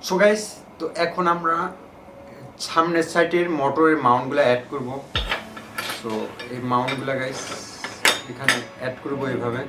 So guys, তো এখন আমরা সামনের সাইডের মোটরের মাউন্টগুলো অ্যাড করব। সো এই মাউন্টগুলো গাইস এখানে অ্যাড করব এইভাবে।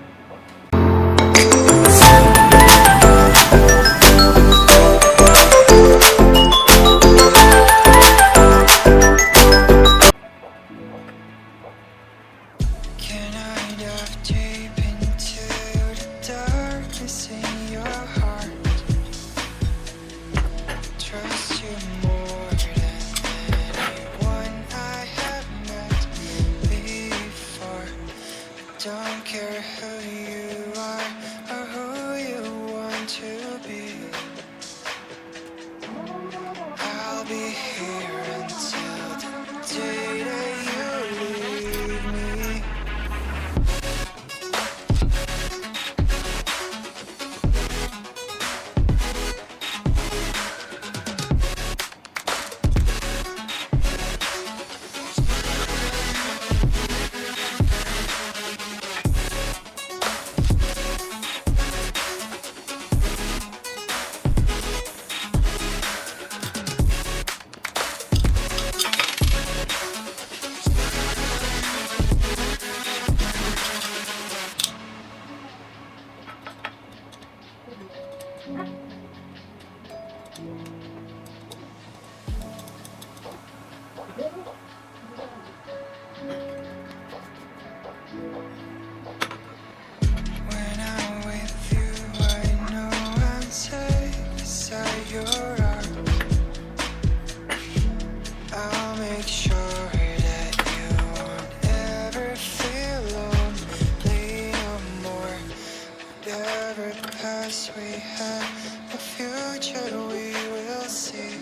Don't care who you are or who you want to be. I'll be here until the day that you leave me. When I'm with you, I know I'm safe beside your arms. I'll make sure that you won't ever feel lonely no more. Whatever past we had, the future we will see.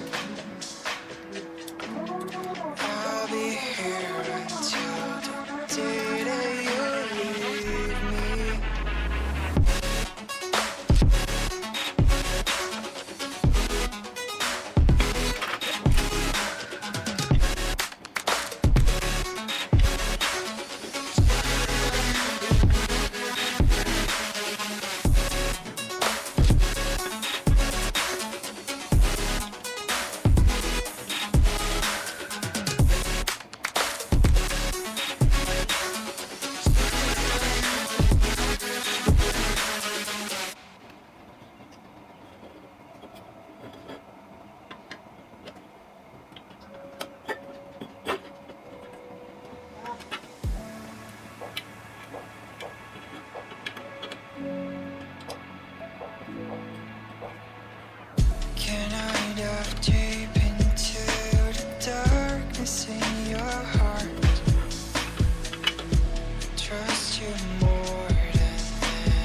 I'll be here until the day that you leave me. Can I dive deep into the darkness in your heart? Trust you more than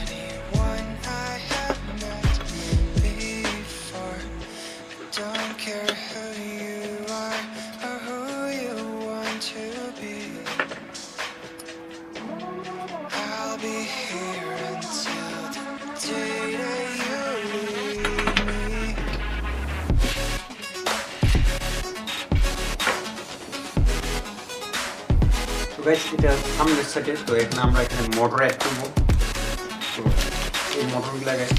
anyone I have met before. Don't care who you are or who you want to be. I'll be here until the day that you leave me. তো guys, এটা সামনের সাইডে। তো এখানে আমরা motor add করব। তো এই মোটরগুলো গাইস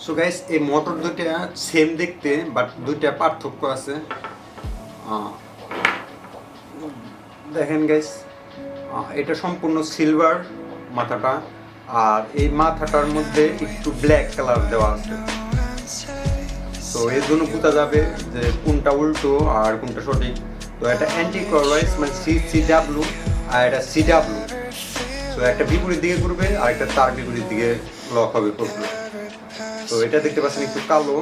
সো গাইস, এই মোটর দুইটা সেম দেখতে, বাট দুইটা পার্থক্য আছে। দেখেন গাইস, এটা সম্পূর্ণ সিলভার মাথাটা, আর এই মাথাটার মধ্যে একটু ব্ল্যাক কালার দেওয়া আছে। তো এর জন্য বোঝা যাবে যে কোনটা উল্টো আর কোনটা সঠিক। তো এটা অ্যান্টি ক্লকওয়াইজ মানে CCW, আর এটা CW। তো একটা বিপরীত দিকে ঘুরবে আর একটা তার বিপরীত দিকে লক হবে করবে। তো এটা দেখতে পাচ্ছেন একটু কালো,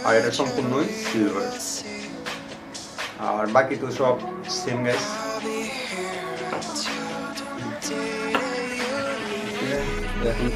আর এটা সম্পূর্ণই সিলভার, আর বাকি তো সব সেম গাইস। দেখুন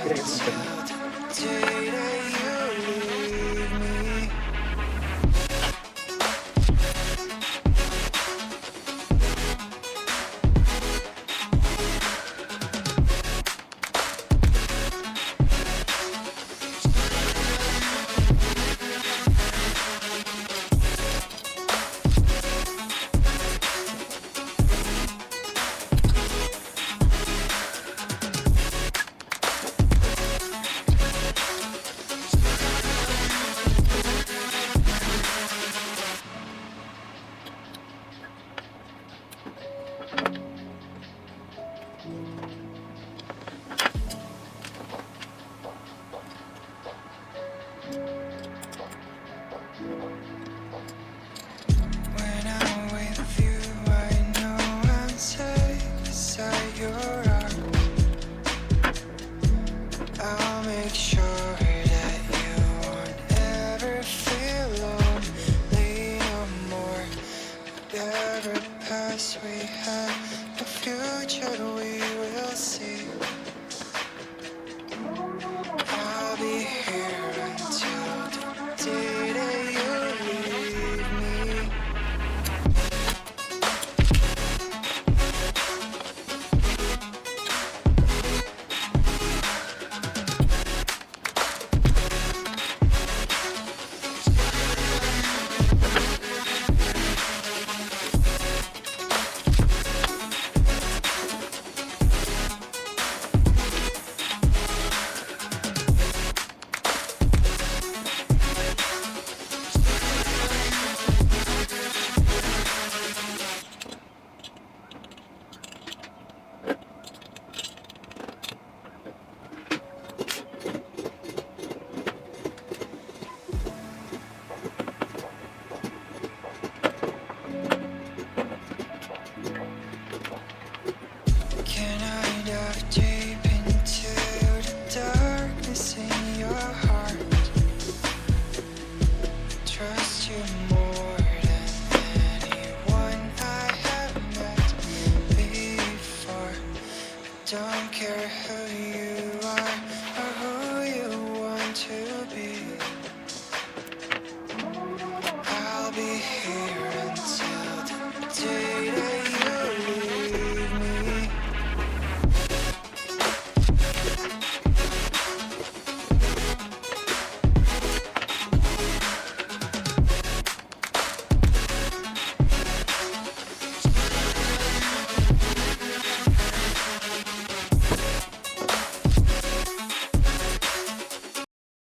এটা কিন্তু ঠিক না। day that you leave me. When I'm with you, I know I'm safe beside your arm. I'll make sure that you won't ever feel lonely no more. Whatever past we had, the future we will see. I'll be here until the day that you leave me. Can I dive deep into the darkness in your heart? Trust you more than anyone I have met before. Don't care who you